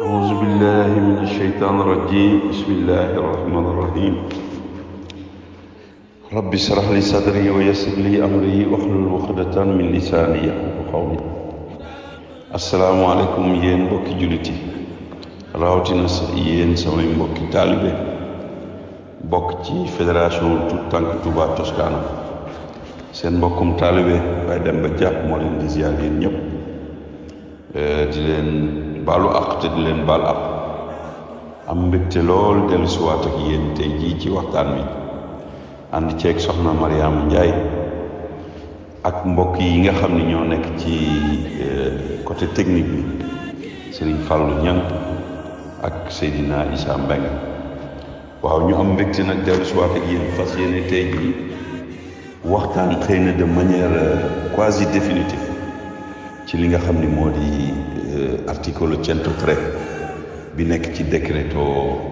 أعوذ بالله من الشيطان الرجيم بسم الله الرحمن الرحيم رب اشرح لي صدري ويسر لي أمري واحلل عقدة من لساني يفقهوا قولي السلام عليكم yéen mbokki jullit yi rawatina yéen samay mbokki taalibe bokk ci fédération Tout Tànk Touba Toscana seen mbokkum taalibe Baye Demba Dia moo leen di ziar yéen ñëpp di leen baalu àq te di leen baal àq am mbégte lool dellusiwaat ak yéen tey jii ci waxtaan wi ànd ceeg soxna Mariama Ndiaye ak mbokk yi nga xam ni ñoo nekk ci côté technique bi Serigne Fallou Niang ak Seydina Issa Mbengue waaw ñu am mbégte nag dellusiwaat ak yéen fas yéene tey jii waxtaan xëy na de manière quasi définitive ci li nga xam ni moo di articolo 103 bi nekk ci décreto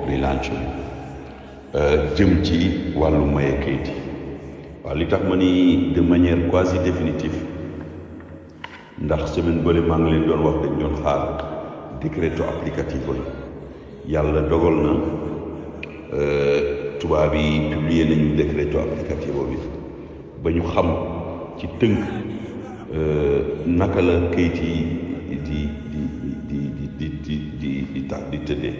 rilancio jëm ci wàllu maye kayit yi waaw li tax ma ni de manière quasi définitive ndax semaine bële maa ngi leen doon wax dañ doon xaar décreto applicativo la yàlla dogal na tubaab yi publier nañu décreto applicativo bi ba ñu xam ci tënk naka la kayit yi di tëddee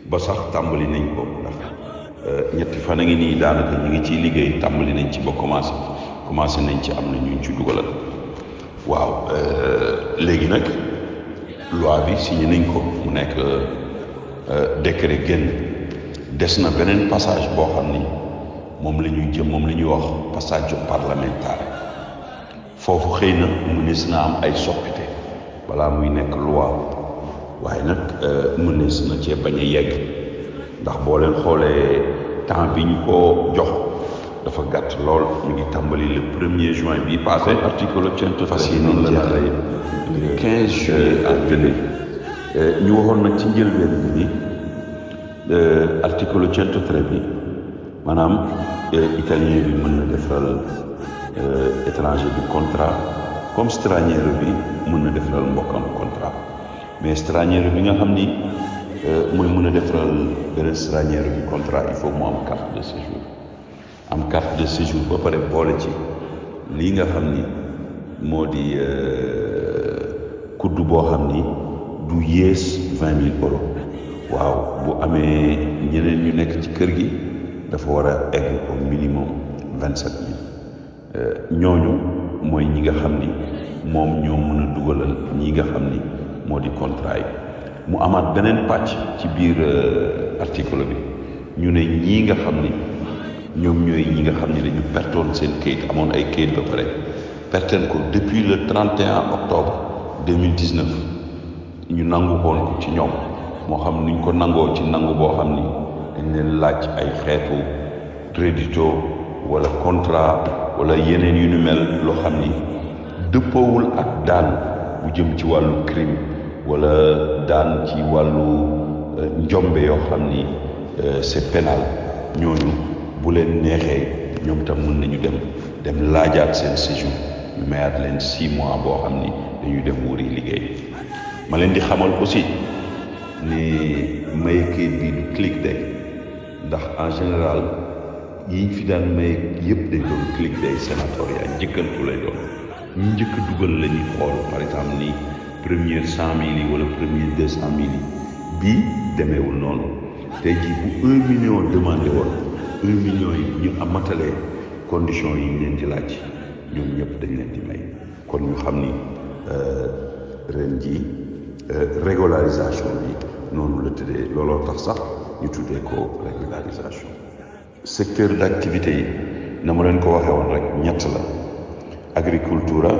ba sax tàmbali nañ ko ndax ñetti fan a ngi nii daanaka ñu ngi ciy liggéey tàmbali nañ ci ba commencé nañ ci am na ñu ci dugalal waaw léegi nag loi bi signé nañ ko mu nekk décret génn des na beneen passage boo xam ni moom la ñuy wax passage parlementaire foofu xëy na mënees na am ay soppite balaa muy nekk loi waaye nag mënees na cee bañ a yegg ndax boo leen xoolee temps bi ñu ko jox dafa gàtt lool ñu ngi tàmbali le 1er juin bii passé article 103 fas yéene jeexale le 15 juillet ak dene ñu waxoon nag ci njëlbeen bi ni article 103 bi maanaam italien bi mën na defal étranger bi contrat comme straniero bi mën na defaral mbokkam contrat mais straniero bi nga xam ni mooy mën a defaral beneen straniero bi contrat il faut mu am carte de séjour ba pare boole ci lii nga xam ni moo di kudd boo xam ni du yées 20 000 euros waaw bu amee ñeneen ñu nekk ci kër gi dafa war a egg au minimum 27 000 ñooñu mooy ñi nga xam ni moom ñoo mën a dugalal ñi nga xam ni moo di contrat yi mu amaat beneen pàcc ci biir article bi ñu ne ñii nga xam ni ñoom ñooy ñi nga xam ni dañu pertoon seen kayit amoon ay kayit ba pare perteen ko depuis le 31 octobre 2019 ñu nangu woon ko ci ñoom moo xam nuñ ko nangoo ci nangu boo xam ni dañ leen laaj ay xeetu crédito wala contrat wala yeneen yu ñu mel loo xam ni dëppoowul ak daan bu jëm ci wàllu crime wala daan ci wàllu njombe yoo xam ni c'est pénal ñooñu bu leen neexee ñoom tam mën nañu dem laajaat seen séjour ñu mayaat leen 6 mois boo xam ni dañuy dem wuri liggéey ma leen di xamal aussi ni maye kayit bi du clic day ndax en général yiñ fi daan maye yëpp dañ doon clic day sénatorial njëkkantu lay doon ñu njëkk dugal la ñuy xool par exemple ni première 100 000 yi wala première 200 000 yi bii demeewul noonu tey jii bu 1 million demandé woon 1 million yi bu ñu amatalee conditions yi ñu leen di laaj ñoom ñëpp dañ leen di may kon ñu xam ni ren jii régularisation bi noonu la tëddee looloo tax sax ñu tuddee ko régularisation secteur d'activité yi na ma leen ko waxee woon rek ñett la agricultura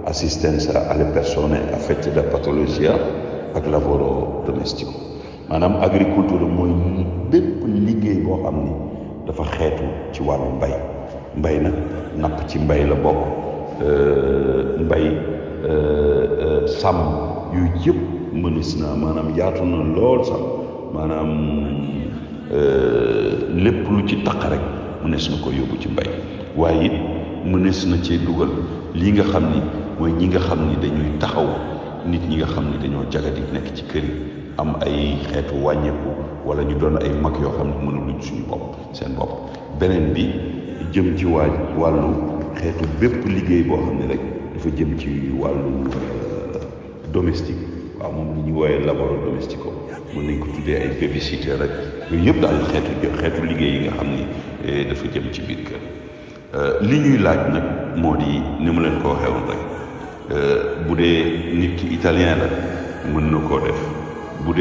assistenza alle persone affette da patologia ak lavoro domestico maanaam agriculture mooy bépp liggéey boo xam ni dafa xeetu ci wàllu mbay nag napp ci mbay la bokk mbay sàmm yooyu yëpp mënees na maanaam yaatu na lool sax maanaam lépp lu ci taq rek mënees na ko yóbbu ci mbay waaye it mënees na cee dugal lii nga xam ni mooy ñi nga xam ni dañuy taxaw nit ñi nga xam ni dañoo jagadi nekk ci kër yi am ay xeetu wàññeeku wala ñu doon ay mag yoo xam ne mënuluñ suñu bopp seen bopp. beneen bi jëm ci wàllu xeetu bépp liggéey boo xam ne rek dafa jëm ci wàllu domestique waaw moom li ñuy wooyee laboro domestico mën nañ ko tuddee ay babysitter rek yooyu yëpp daal xeetu liggéey yi nga xam ni dafa jëm ci biir kër. li ñuy laaj nag moo di ni mu leen ko waxee woon rek bu dee nit ki italien la mën na koo def bu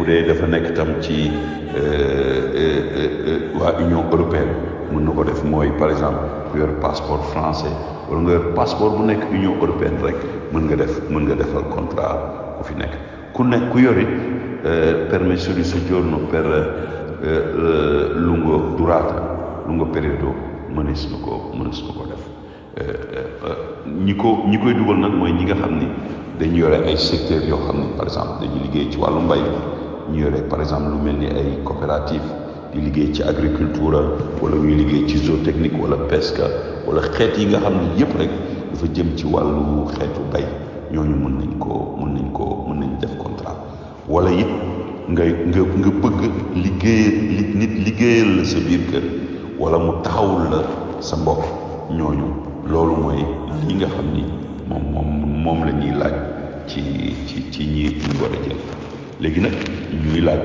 dee dafa nekk tam ci waa Union européenne mën na ko def mooy par exemple ku yor passeport français wala nga yor passeport bu nekk Union européenne rek mën nga defal contrat ku fi nekk ku yorit permesso di soggiorno per lungo periodo mënees na ko def ñi koy dugal nag mooy ñi nga xam ni dañu yore ay secteurs yoo xam ni par exemple dañuy liggéey ci wàllu mbay ñu yore par exemple lu mel ni ay coopérative di liggéey ci agriculture wala ñuy liggéey ci zootechnique wala pesca wala xeet yi nga xam ni yëpp rek dafa jëm ci wàllu xeetu bay ñooñu mën nañ def contrat wala it nga bëgg liggéeyal la sa biir kër wala mu taxawul la sa mbokk ñooñu loolu mooy li nga xam ni moom la ñuy laaj ci ñi war a jël léegi nag ñuy laaj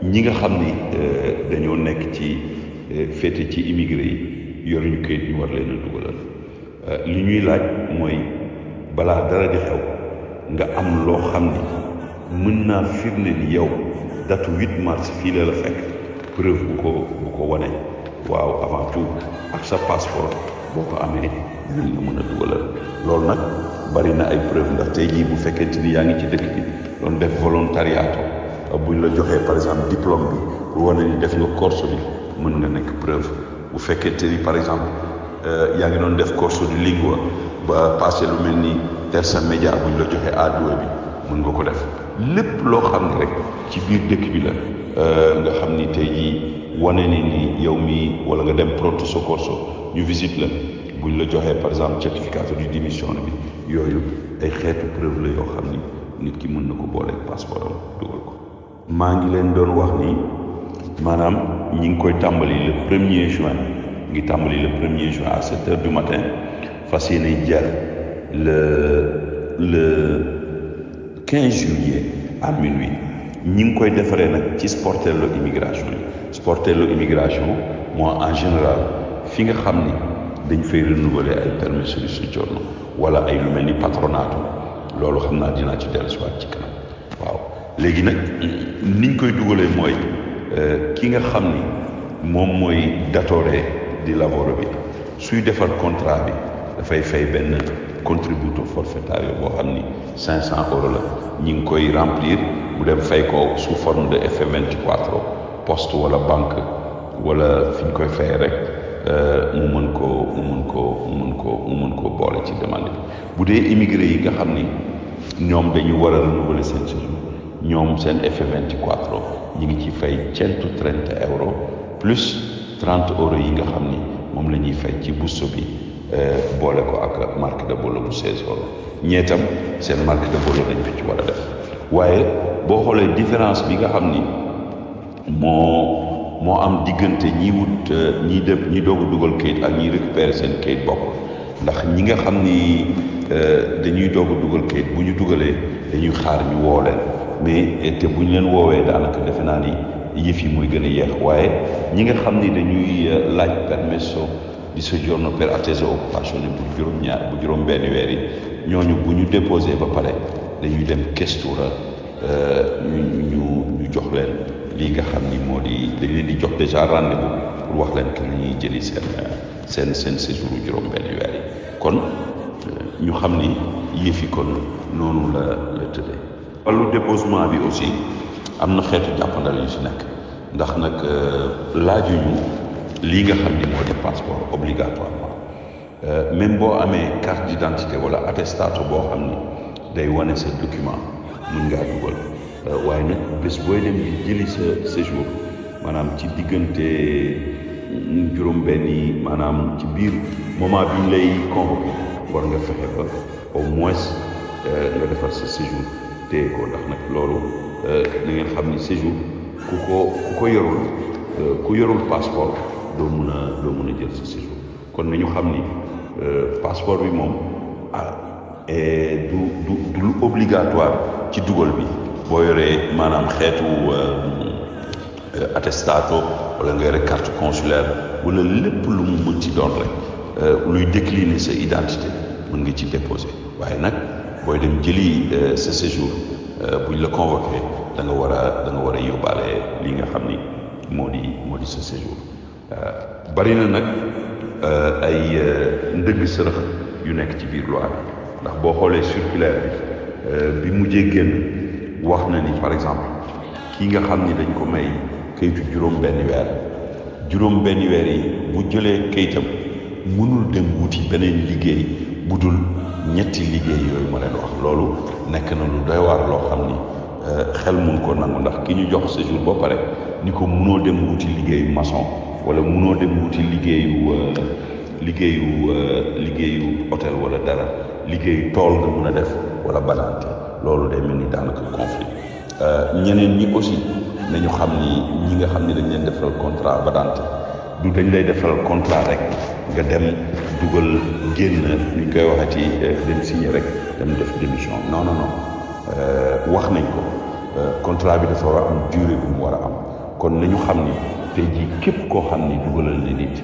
ñi nga xam ni dañoo nekk ci féete ci immigré yi yoruñu kayit ñu war leen a dugalal li ñuy laaj mooy balaa dara di xew nga am loo xam ni mën naa firnde ni yow datu 8 mars fii la fekk preuve bu ko wane waaw avant tout ak sa passeport boo ko amee dinañ la mën a dugalal loolu nag bari na ay preuve ndax tey jii bu fekkente ni yaa ngi ci dëkk bi doon def volontariato buñ la joxee par exemple diplôme bi pour wane ni def nga corso bi mën nga nekk preuve bu fekkente ni par exemple yaa ngi doon def corso di lingua ba passé lu mel ni terza media buñ la joxee A2 bi mën nga ko def lépp loo xam ne rek ci biir dëkk bi la nga xam ni tey jii wane ni yow mii wala nga dem pronto soccorso ñu visite la buñ la joxee par exemple certificato di dimissione bi yooyu ay xeetu preuve la yoo xam ni nit ki mën na ko booleeg passeport am dugal ko. maa ngi leen doon wax ni maanaam ñi ngi koy tàmbali le 1er juin ngi tàmbali le 1er juin à 7 heures du matin fas yéene jeex le 15 juillet à minuit ñi ngi koy defaree nag ci sportello immigration yi sportello immigration moo en général fi nga xam ni dañ fay renouveler ay permesso di soggiorno wala ay lu mel ni patronato loolu xam naa dinaa ci dellusiwaat ci kanam waaw léegi nag niñ koy dugalee mooy ki nga xam ni moom mooy datore di lavoro bi suy defar contrat bi dafay fay benn contributo forfettario boo xam ni 500 euros la ñi ngi koy remplir mu dem fay ko sous forme de F24 poste wala banque wala fi ñu koy fay rek mu mën koo boole ci demande bi bu dee immigré yi nga xam ni ñoom dañu war a renouveler seen séjour ñoom seen F24 ñi ngi ci fay 130 euros plus 30 euros yi nga xam ni moom la ñuy fay ci busto bi boole ko ak marque de bollo bu 16 euros ñeetam seen marque de bollo dañ fi ci war a def waaye boo xoolee différence bi nga xam ni moo am diggante ñi wut ñi doog a dugal kayit ak ñi récupérer seen kayit bokkul ndax ñi nga xam ni dañuy doog a dugal kayit bu ñu dugalee dañuy xaar ñu woo leen mais te bu ñu leen woowee daanaka defe naa ni yëf yi muy gën a yeex waaye ñi nga xam ni dañuy laaj permesso di soggiorno per attesa occupazione bu juróom benn weer yi ñooñu bu ñu déposé ba pare dañuy dem questura ñu jox leen lii nga xam ni moo di dañ leen di jox déjà rendez-vous pour wax leen que ñuy jëli seen séjour juróom benn weer yi kon ñu xam ni yëf yi kon noonu la tëddee. wàllu déposement bi aussi am na xeetu jàppandal yu si nekk ndax nag laajuñu lii nga xam ni moo di passeport obligatoirement même boo amee carte d'identité wala attestato boo xam ni day wane sa document mën ngaa dugal waaye nag bés booy dem di jëli sa séjour maanaam ci diggante juróom-benn yi maanaam ci biir moment bi ñu lay convoqué war nga fexe ba au moins nga defar sa séjour téye ko ndax nag loolu na ngeen xam ni séjour ku yorul passeport doo mun a jël sa séjour kon nañu xam ni passeport bi moom du lu obligatoire ci dugal bi boo yoree maanaam xeetu attestato wala nga yore carte consulaire wala lépp lu mu mën ci doon rek luy décliner sa identité mën nga ci déposer waaye nag booy dem jëli sa séjour buñ la convoqué da nga war a yóbbaale li nga xam ni moo di sa séjour bari na nag ay ndëgg sërëx yu nekk ci biir loi bi ndax boo xoolee circulaire bi mujjee génn wax na ni par exemple kii nga xam ni dañ ko may kayitu juróom benn weer yi bu jëlee kayitam mënul dem wuti beneen liggéey bu dul ñetti liggéey yooyu ma leen wax loolu nekk na lu doy waar loo xam ni xel mun ko nangu ndax ki ñu jox séjour ba pare ni ko munoo dem wuti liggéeyu maçon wala munoo dem wuti liggéeyu hôtel wala dara liggéeyu tool nga mun a def wala banante loolu day mel ni daanaka conflit ñeneen ñi aussi nañu xam ni ñi nga xam ni dañ leen defal contrat banante du dañ lay defal contrat rek nga dem dugal génn ñu koy waxati dem signé rek dem def démission non wax nañ ko contrat bi dafa war a am durée bu mu war a am kon nañu xam ni tey jii képp koo xam ni dugalal na nit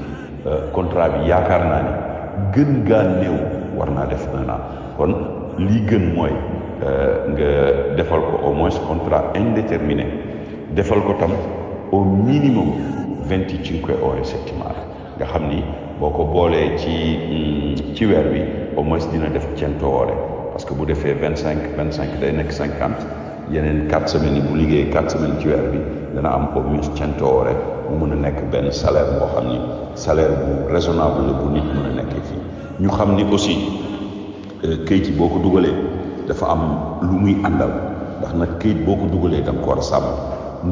contrat bi yaakaar naa ni gën gaa néew war naa def 1 an kon lii gën mooy nga defal ko au moins contrat indéterminé defal ko tam au minimum 25 ore settimane nga xam ni boo ko boolee ci weer bi au moins dina def 100 ore parce que bu defee 25 day nekk 50 yeneen 4 semaines yi bu liggéey 4 semaines ci weer bi dana am au moins 100 ore mu mën a nekk benn salaire boo xam ni salaire bu raisonnable la bu nit mën a nekkee fii ñu xam ni aussi këyit yi boo ko dugalee dafa am lu muy àndal ndax nag këyit boo ko dugalee da nga ko war a sàmm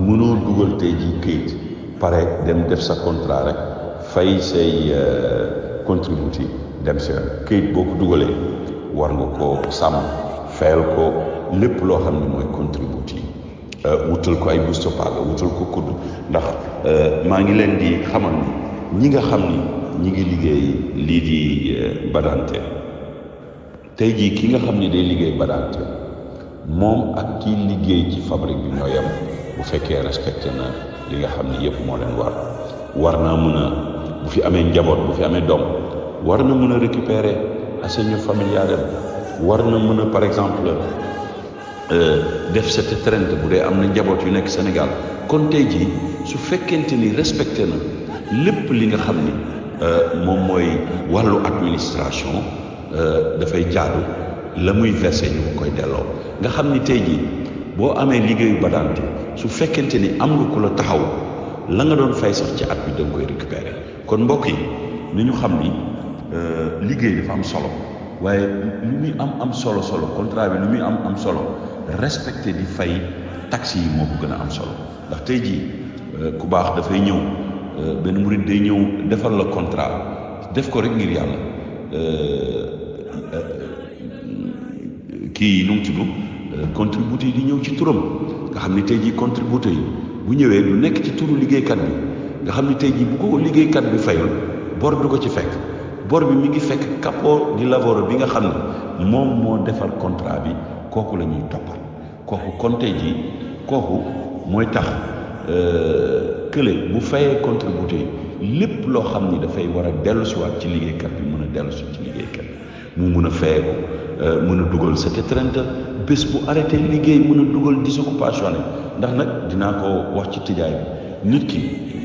mënoo dugal tey jii këyit pare dem def sa contrat rek fay say contributi dem sa këyit boo ko dugalee war nga ko sàmm fayal ko lépp loo xam ne mooy contributi wutal ko ay busto paga wutal ko kudd ndax maa ngi leen di xamal ni ñi nga xam ni ñi ngi liggéey lii di badante tey jii ki nga xam ni day liggéey badante moom ak kii liggéey ci fabrique bi ñoo yem bu fekkee respecté na li nga xam ni yëpp moo leen war naa mën a bu fi amee njaboot bu fi amee doom war na mën a récupérer assegno familiare war na mën a par exemple def cette traite bu dee am na njaboot yu nekk Sénégal kon tey jii su fekkente ni respecté na lépp li nga xam ni moom mooy wàllu administration dafay jaadu la muy versé ñu koy delloo nga xam ni tey jii boo amee liggéeyu badante su fekkente ni am nga ku la taxaw la nga doon fay sax ci at bi da nga koy récupérer kon mbokk yi ni ñu xam ni liggéey dafa am solo waaye lu muy am solo contrat bi lu muy am solo respecté di fay taxes yi moo ko gën a am solo ndax tey jii ku baax dafay ñëw benn murid day ñëw defal la contrat def ko rek ngir yàlla kii yi nu mu tudd contributeur yi di ñëw ci turam nga xam ni tey jii contributeur yi bu ñëwee du nekk ci turu liggéeykat bi nga xam ni tey jii bu ko liggéeykat bi fayul bor du ko ci fekk bor bi mi ngi fekk capo di lavoro bi nga xam ne moom moo defar contrat bi kooku la ñuy toppal kooku kon tey jii kooku mooy tax kële bu fayee contributeur yi lépp loo xam ni dafay war a dellu si waat ci liggéeykat bi mën a dellu si ci liggéeykat bi mu mën a fayeeku mën a dugal sa trente bés bu arrêté liggéey mën a dugal disoccupation ndax nag dinaa ko wax ci tëjaay bi nit ki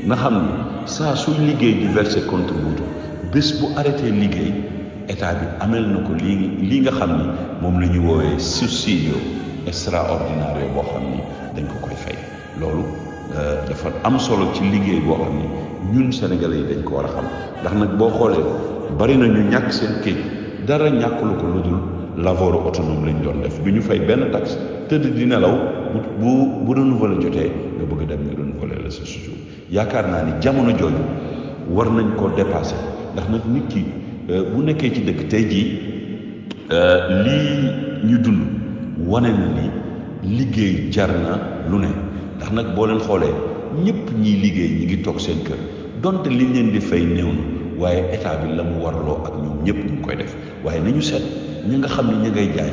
na xam ni saa suy liggéey di verser contributeur bés bu arrêté liggéey état bi amel na ko lii nga xam ni moom la ñu woowee sussidio straordinario boo xam ni dañ ko koy fay loolu dafa am solo ci liggéey boo xam ni ñun sénégalais yi dañ ko war a xam ndax nag boo xoolee bari na ñu ñàkk seen këyit dara ñàkkulu ko lu dul lavoro autonome lañ doon def du ñu fay benn taxe tëdd di nelaw bu renouveler jotee nga bëgg dem ñu renouveler la sa séjour yaakaar naa ni jamono jooju war nañ koo dépasser ndax nag nit ki bu nekkee ci dëkk tey jii lii ñu dund wane na ni liggéey jar na lu ne ndax nag boo leen xoolee ñëpp ñiy liggéey ñi ngi toog seen kër donte liñ leen di fay néew na waaye état bi la mu warloo ak ñoom ñëpp ñu ngi koy def waaye nañu seet ñi nga xam ne ña ngay jaay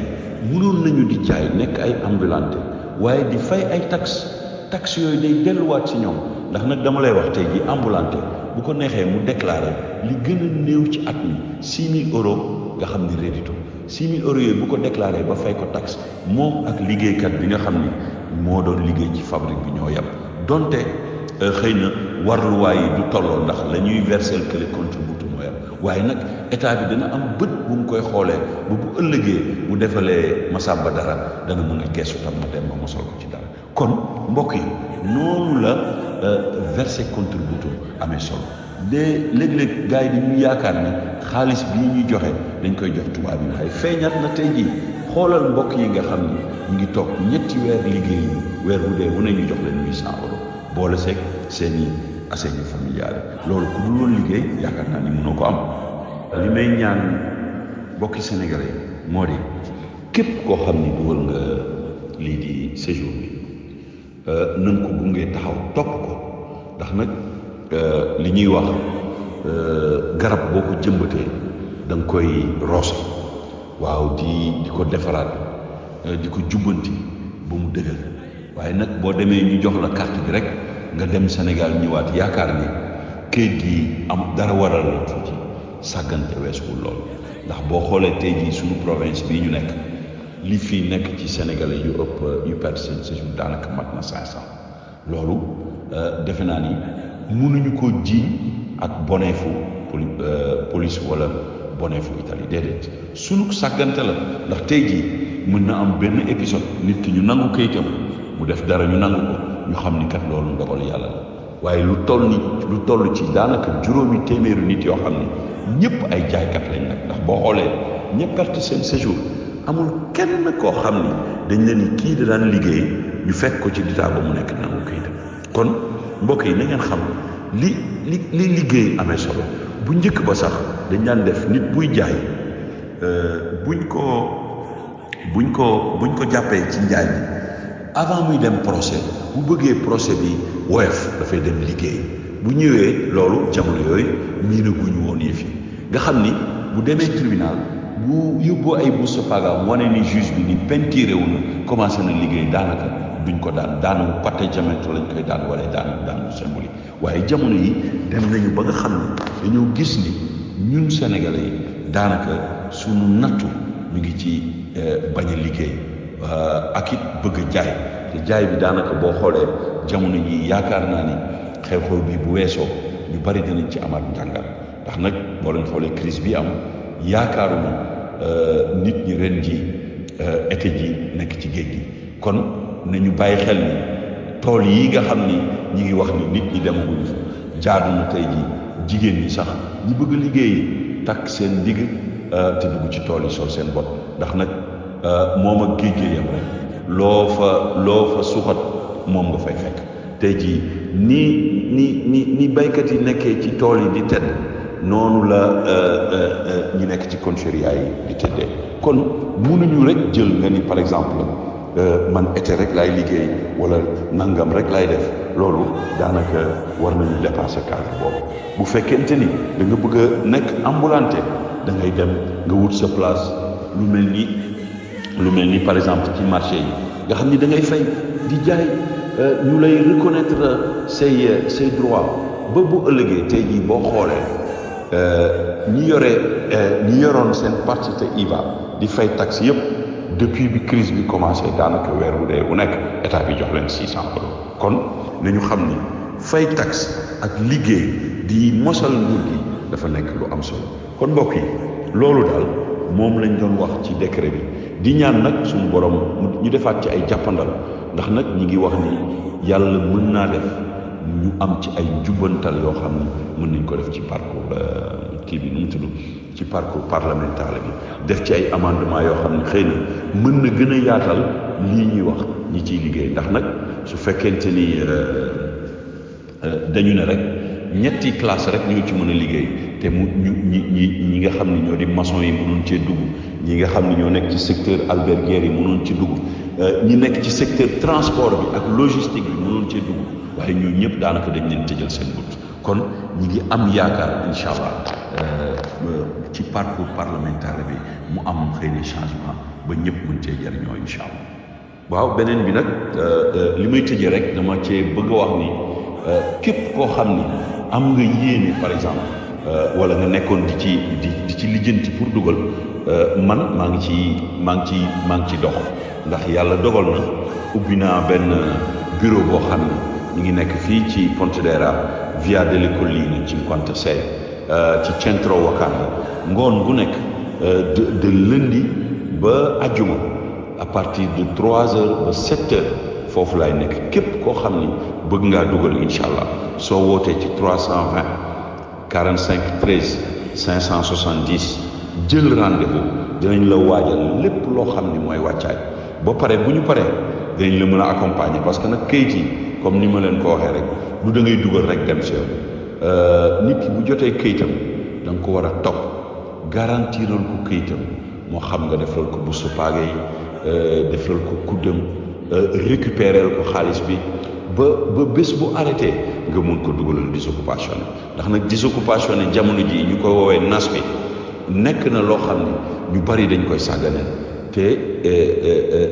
mënoon nañu di jaay nekk ay ambulanté waaye di fay ay taxe yooyu day delluwaat ci ñoom ndax nag dama lay wax tey ji ambulanté bu ko neexee mu déclaré li gën a néew ci at mi 6 000 euros nga xam ni rédito 6 000 euros yooyu bu ko déclaré ba fay ko taxe moom ak liggéeykat bi nga xam ni moo doon liggéey ci fabrique bi ñoo yem donte xëy na warluwaay yi du tolloo ndax la ñuy versel kële contributeur moo yem waaye nag état bi dana am bët bu mu koy xoolee ba bu ëllëgee bu defalee Masamba dara dana mën a geesu tam ma dem ma mosal ko ci dara kon mbokk yi noonu la versé contributeur amee solo de léeg-léeg gars yi dañuy yaakaar ni xaalis bii ñuy joxe dañ koy jox tubaab yi waaye feeñat na tey jii xoolal mbokk yi nga xam ni ñu ngi toog ñetti weer liggéey yi weer bu dee wu ne ñu jox leen 800 euros boole seeg seen i assegni familiale loolu ku dul woon liggéey yaakaar naa ni mënoo ko am li may ñaan mbokki sénégalais moo di képp koo xam ni dugal nga lii di séjour bi nañ ko gungee taxaw topp ko ndax nag li ñuy wax garab boo ko jëmbatee da nga koy roose waaw di ko defaraat di ko jubbanti ba mu dëgër waaye nag boo demee ñu jox la carte bi rek nga dem Sénégal ñëwaat yaakaar ni këyit gi am dara waral la tuuti sàggante weesuwul lool ndax boo xoolee tey jii suñu province bii ñu nekk li fii nekk ci sénégalais yu ëpp yu perte seen séjour daanaka mat na 500 loolu defe naa ni mënuñu ko jiiñ ak boneefu police wala boneefu Italie déedéet sunu sàggante la ndax tey jii mën na am benn épisode nit ki ñu nangu kayitam mu def dara ñu nangu ko ñu xam ni kat loolu ndogal yàlla la waaye lu toll ci daanaka juróomi téeméeri nit yoo xam ne ñëpp ay jaaykat lañ nag ndax boo xoolee ñëpp perte seen séjour amul kenn koo xam ni dañ leen ni kii da daan liggéey ñu fekk ko ci ditaa ba mu nekk nangu kayitam kon mbokk yi na ngeen xam li liggéey amee solo bu njëkk ba sax dañ daan def nit buy jaay buñ ko jàppee ci njaay mi avant muy dem procès bu bëggee procès bi woyof dafay dem liggéey bu ñëwee loolu jamono yooyu miinaguñu woon yëf yi nga xam ni bu demee tribunal bu yóbboo ay bourse pagam wane ni juge bi ni peinturé wu na commencé na liggéey daanaka duñ ko daanu pâté diamètre lañ koy daan wala daanu symbolique waaye jamono yi dem nañu ba nga xam ne dañoo gis ni ñun sénégalais yi daanaka suñu nattu ñu ngi ci bañ a liggéey ak it bëgg a jaay te jaay bi daanaka boo xoolee jamono yi yaakaar naa ni xew-xew bi bu weesoo ñu bari dinañ ci amaat njàngat ndax nag boo leen xoolee crise bi am yaakaaruma nit ñi ren ji été ji nekk ci géej gi kon nañu bàyyi xel ni tool yi nga xam ni ñi ngi wax ni nit ñi demaguñu fa jaadu na tey ji jigéen ñi sax ñi bëgg liggéey takk seen ndigg te dugg ci tool yi sol seen bot ndax nag moom ak géej gi yam rek loo fa suuxat moom nga fay fekk tey jii ni baykat yi nekkee ci tool yi di tedd noonu la ñi nekk ci concheria yi di tëddee kon mënuñu rek jël nga ni par exemple man été rek laay liggéey wala nangam rek laay def loolu daanaka war nañu dépasser cadre boobu bu fekkente ni da nga bëgg a nekk ambulanté da ngay dem nga wut sa place lu mel ni par exemple ci marché yi nga xam ni da ngay fay di jaay ñu lay reconnaître say droit ba bu ëllëgee tey jii boo xoolee ñi yoroon seen partite IVA di fay taxe yëpp depuis bi crise bi commencé daanaka weer bu dee bu nekk état bi jox leen 600 euros kon nañu xam ni fay taxe ak liggéey di mosal nguur gi dafa nekk lu am solo kon mbokk yi loolu daal moom lañ doon wax ci décret bi di ñaan nag suñu borom ñu defaat ci ay jàppandal ndax nag ñi ngi wax ni yàlla mën naa def ñu am ci ay njubbantal yoo xam ni mën nañ ko def ci parcours kii bi nu mu tudd ci parcours parlementaire bi def ci ay amendement yoo xam ne xëy na mën na gën a yaatal lii ñuy wax ñi ciy liggéey ndax nag su fekkente ni dañu ne rek ñetti classe rek ñoo ci mën a liggéey te mu ñi nga xam ne ñoo di maçon yi mënoon cee dugg, ñi nga xam ne ñoo nekk ci secteur alberguer yi mënoon ci dugg, ñi nekk ci secteur transport bi ak logistique bi mënoon cee dugg, waaye ñooñu ñëpp daanaka dañ leen tëjal seen bunt. kon ñi ngi am yaakaar incha allah ci parcours parlementaire bi mu am xëy na changement ba ñëpp mën cee jariñoo incha allah. waaw beneen bi nag li may tëjee rek dama cee bëgg a wax ni képp koo xam ni am nga yéene par exemple wala nga nekkoon di ci lijjanti pour dugal man maa ngi ci dox, ndax yàlla dogal na ubbi naa benn bureau boo xam ni ñu ngi nekk fii ci Pontedera via delle Colline 56 ci centro Wakanda ngoon gu nekk de lundi ba ajjuma à partir de 3 heures ba 7 heures foofu laay nekk. képp koo xam ni bëgg ngaa dugal incha allah soo wootee ci 320 45 13 570 jël rendez-vous dinañ la waajal lépp loo xam ni mooy wàccaay. ba pare bu ñu paree dinañ la mën a accompagner parce que nag kayit yi comme ni ma leen ko waxee rek du da ngay dugal rek dem si yoon nit ki bu jotee kayitam da nga ko war a topp garantiral ko kayitam moo xam nga defal ko bustu paage yi defal ko kuddam récupérer ko xaalis bi ba bés bu arrêté nga mun ko dugalal disoccupation ndax nag disoccupation jamono ji ñu koy woowee nas bi nekk na loo xam ne ñu bari dañ koy sàgganeel te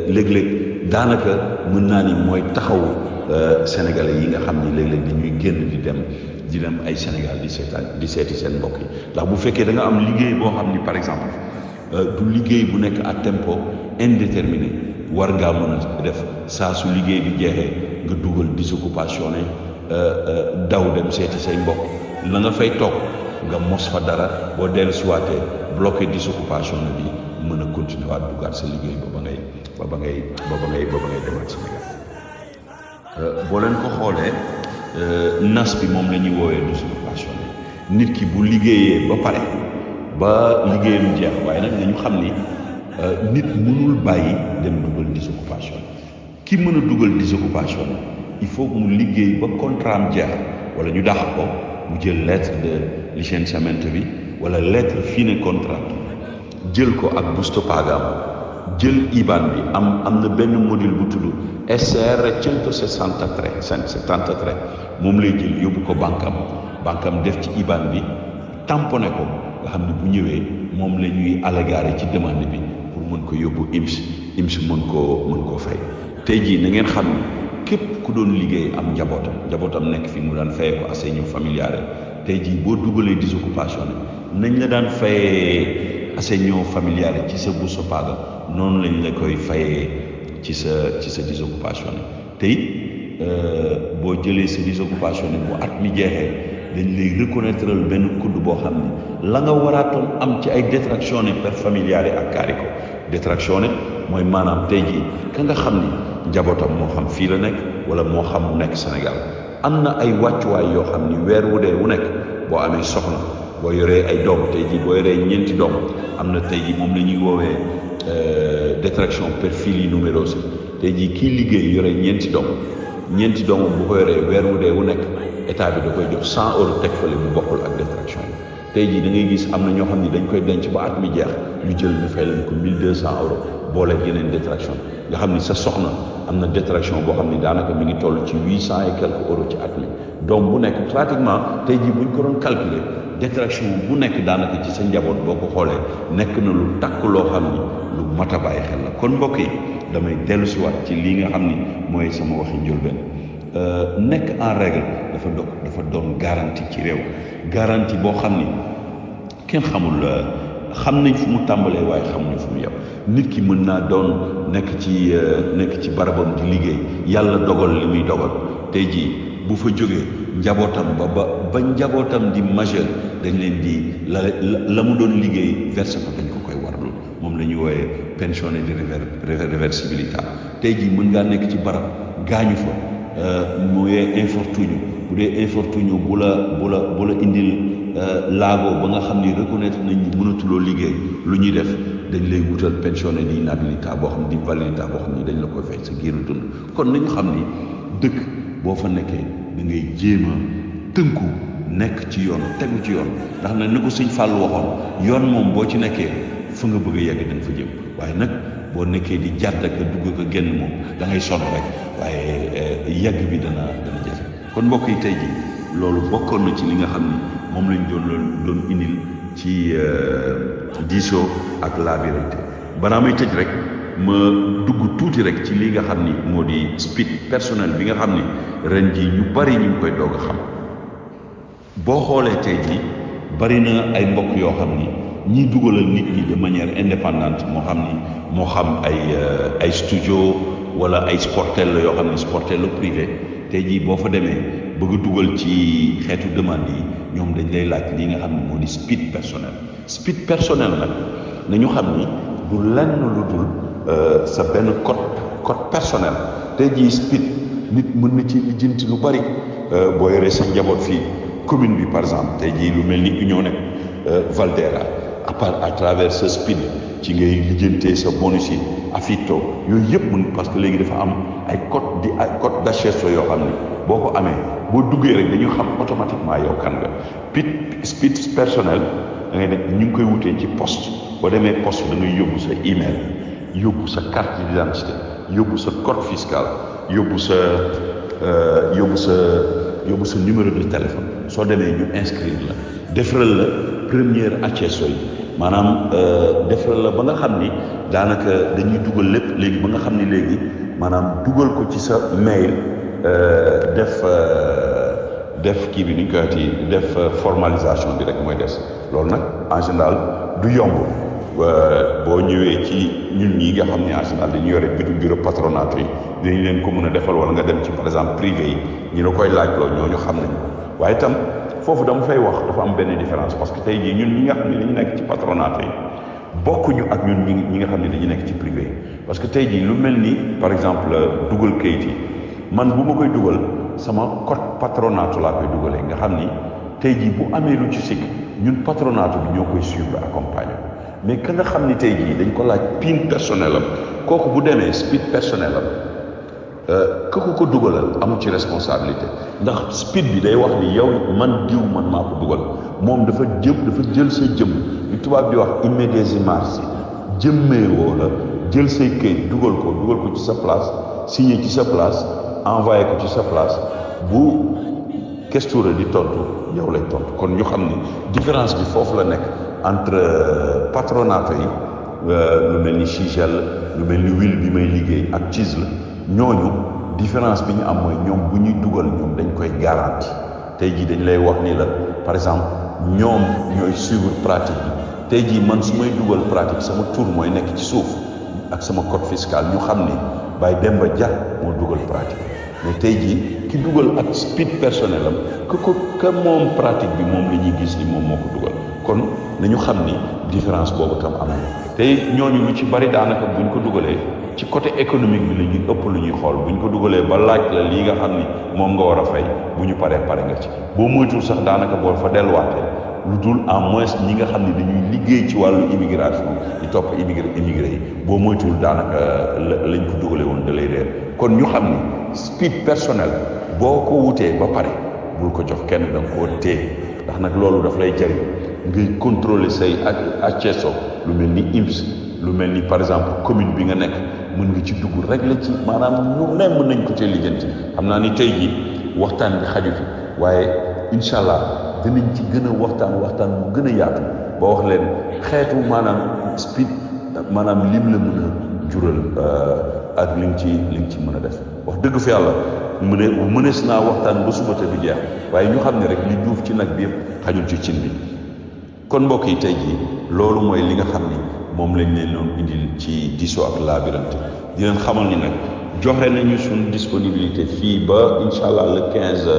léeg-léeg daanaka mën naa ni mooy taxawu sénégalais yi nga xam ni léeg-léeg dañuy génn di dem ay Sénégal di seeti seen mbokk yi. ndax bu fekkee da nga am liggéey boo xam ni par exemple du liggéey bu nekk à tempo indéterminé war ngaa mën a def saa su liggéey bi jeexee nga dugal disoccupation daw dem seeti say mbokk la nga fay toog nga mos fa dara boo dellu siwaatee bloqué disoccupation bi mën a continuer waat duggaat sa liggéey ba ba ngay demaat Sénégal. boo leen ko xoolee nas bi moom la ñuy woowee disoccupation nit ki bu liggéeyee ba pare ba liggéeyam jeex, waaye nag dañu xam ni nit mënul bàyyi dem dugal disoccupation. ki mën a dugal disoccupation il faut mu liggéey ba contrat am jeex wala ñu dàq ko mu jël lettre de licenziamento bi wala lettre fine contratto jël ko ak busto paga jël IBAN bi am na benn module bu tudd SR 163 moom lay jël yóbbu ko banque am def ci IBAN bi tamponné ko nga xam ne bu ñëwee moom la ñuy allégaré ci demande bi pour mën ko yóbbu IMS mën koo fay. tey jii na ngeen xam ni képp ku doon liggéey am njabootam nekk fi mu daan fayee ko assegno familiare tey jii boo dugalee disoccupation nañ la daan fayee assegno familiare ci sa busto paga noonu lañ la koy fayee ci sa disoccupation te it boo jëlee sa disoccupation bu at mi jeexee dañ lay reconnaître benn kudd boo xam ne la nga waraatoon am ci ay detrazione per familiare ak carico. detrazione mooy maanaam tey jii ka nga xam ni njabootam moo xam fii la nekk wala moo xam mu nekk Sénégal am na ay wàccuwaay yoo xam ni weer wu dee wu nekk boo amee soxna boo yoree ay doom tey jii boo yoree ñeenti doom am na tey jii moom la ñuy woowee detrazione per figli numerosi. tey jii kii liggéey yore ñeenti doom bu ko yoree weer wu dee wu nekk état bi da koy jox 100 euros teg fële bu bokkul ak detrazione tey jii da ngay gis am na ñoo xam ni dañ koy denc ba at mi jeex ñu jël ñu fay leen ko 1200 euros boole yeneen detrazione nga xam ni sa soxna am na detrazione boo xam ni daanaka mi ngi toll ci 800 et quelques euros ci at mi doom bu nekk pratiquement tey jii buñ ko doon calculer detrazione bu nekk daanaka ci sa njaboot boo ko xoolee nekk na lu takk loo xam ni lu mat a bàyyi xel la. kon mbokk yi damay dellu si waat ci lii nga xam ni mooy sama waxi njëlbeen nekk en règle dafa doon garantie ci réew garantie boo xam ni kenn xamul xam nañ fu mu tàmbalee waaye xamuñu fu mu yem. nit ki mën naa doon nekk ci barabam di liggéey yàlla dogal li muy dogal tey jii bu fa jógee njabootam ba njabootam di majeur dañ leen di la mu doon liggéey versé ko dañ ko koy warlu moom la ñuy wooyee pensione di reversibilità. tey jii mën ngaa nekk ci barab gaañu fa mooy infortunio bu dee infortunio bu la indil laago ba nga xam ni reconnaître nañ ni mënatuloo liggéey lu ñuy def dañ lay wutal pensione di inabilità boo xam di validità boo xam ni dañ la koy fay sa giiru dund. kon nañu xam ni dëkk boo fa nekkee da ngay jéem a tënku nekk ci yoon tegu ci yoon ndax nag ni ko sëñ Fallou waxoon yoon moom boo ci nekkee fa nga bëgg a yegg dañ fa jëm waaye nag boo nekkee di jàdd ak dugg ko génn moom da ngay sonn rek waaye yegg bi dana jafe kon mbokk yi tey ji loolu bokkoon na ci li nga xam ni moom lañ doon indil ci diisoo ak laabirante banaa may tëj rek ma dugg tuuti rek ci li nga xam ni moo di speed personnel bi nga xam ni ren ji ñu bari ñu ngi koy doog a xam boo xoolee tey ji bari na ay mbokk yoo xam ni ñiy dugalal nit ñi de manière indépendante moo xam ay studio wala ay sportel la yoo xam ni sportel la privé tey jii boo fa demee bëgg a dugal ci xeetu demande yi ñoom dañ lay laaj li nga xam ne moo di speed personnel nag nañu xam ni du lenn lu dul sa benn code personnel tey jii speed nit mën na ci lijjanti lu bari boo yoree sa njaboot fii commune bi par exemple tey jii lu mel ni Union nekk Valdera à travers ce speed ci ngay lijjantee sa bonus yi affitto yooyu yëpp mun parce que léegi dafa am ay code d'accesso yoo xam ne boo ko amee boo duggee rek dañu xam automatiquement yow kan nga speed personnel da ngay def ñu ngi koy wutee ci poste boo demee poste da ngay yóbbu sa email yóbbu sa carte d'identité yóbbu sa code fiscal yóbbu sa numéro de téléphone soo demee ñu inscrire la defaral la première accesso yi maanaam defaral la ba nga xam ni daanaka dañuy dugal lépp léegi ba nga xam ni léegi maanaam dugal ko ci sa mail def kii bi ni ñu koy waxati def formalisation bi rek mooy des loolu nag en général du yomb boo ñëwee ci ñun ñi nga xam ne en général dañu yore bureau patronat yi dañu leen ko mën a defal wala nga dem ci par exemple privé yi ñi la koy laaj loolu ñooñu xam nañ ko waaye itam foofu dama fay wax dafa am benn différence parce que tey jii ñun ñi nga xam ne dañu nekk ci patronat yi bokkuñu ak ñun ñi nga xam ne dañu nekk ci privé yi parce que tey jii lu mel ni par exemple dugal kayit yi man bu ma koy dugal sama code patronat laa koy dugalee nga xam ni tey jii bu amee lu ci sikk ñun patronat bi ñoo koy suivre accompagner mais ka nga xam ni tey jii dañ ko laaj PIN personnel am kooku bu demee speed personnel am ka ko dugalal amul ci responsabilité ndax speed bi day wax ni yow man diw man maa ko dugal moom dafa jël sa jëmm li tubaab di wax immedesimarsi jëmmee woo la jël say këyit dugal ko ci sa place signé ci sa place envoyé ko ci sa place bu questura di tontu yow lay tontu kon ñu xam ni différence bi foofu la nekk entre patronat yi lu mel ni Chigel lu mel ni Will bi may liggéey ak CISL ñooñu différence bi ñu am mooy ñoom bu ñuy dugal ñoom dañ koy garanti tey jii dañ lay wax ni la par exemple ñoom ñooy suivre pratique bi tey jii man su may dugal pratique sama tur mooy nekk ci suuf ak sama code fiscal ñu xam ni Baye Demba Dia moo dugal pratique mais tey jii ki dugal ak speed personnel am que moom pratique bi moom la ñuy gis ni moom moo ko dugal kon nañu xam ni différence boobu tam am na tey ñooñu lu ci bari daanaka buñ ko dugalee ci côté économique bi la ñuy ëpp lu ñuy xool buñ ko dugalee ba laaj la lii nga xam ni moom nga war a fay bu ñu paree pare nga ci boo moytuwul sax daanaka boo fa delluwaatee lu dul en moins ñi nga xam ne dañuy liggéey ci wàllu immigration di topp immigré yi boo moytuwul daanaka lañ ko dugalee woon da lay réer kon ñu xam ni speed personnel boo ko wutee ba pare bul ko jox kenn da nga koo téye ndax nag loolu daf lay jëriñ ngay contrôler say accesso lu mel ni IMS lu mel ni par exemple commune bi nga nekk mën nga ci dugg rek la ci maanaam lu ne mën nañ ko cee lijjanti xam naa ni tey jii waxtaan bi xaju fi waaye incha allah dinañ ci gën a waxtaan mu gën a yaatu ba wax leen xeetu maanaam speed maanaam lim la mën a jural ak li nga ci mën a def wax dëgg fa yàlla mënees naa waxtaan ba suba te du jeex waaye ñu xam ne rek li duuf ci nag bi yëpp xajul ci cin bi kon mbokk yi tey jii loolu mooy li nga xam ni moom lañ leen doon indil ci diisoo ak laabirante di leen xamal ni nag joxe nañu suñu disponibilité fii ba incha allah le 15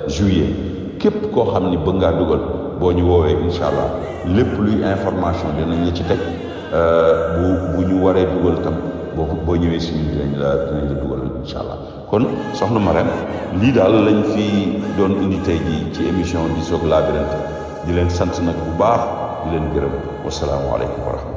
juillet képp koo xam ni bëgg ngaa dugal boo ñu woowee incha allah lépp luy information dinañ la ci teg bu ñu waree dugal tam boo ñëwee suñu dinañ la dugal incha allah kon soxna Marème lii daal lañ fi doon indi tey jii ci émission diisoo ak laabirante di leen sant nag bu baax di leen gërëm wasalaamaaleykum wa rahmatulah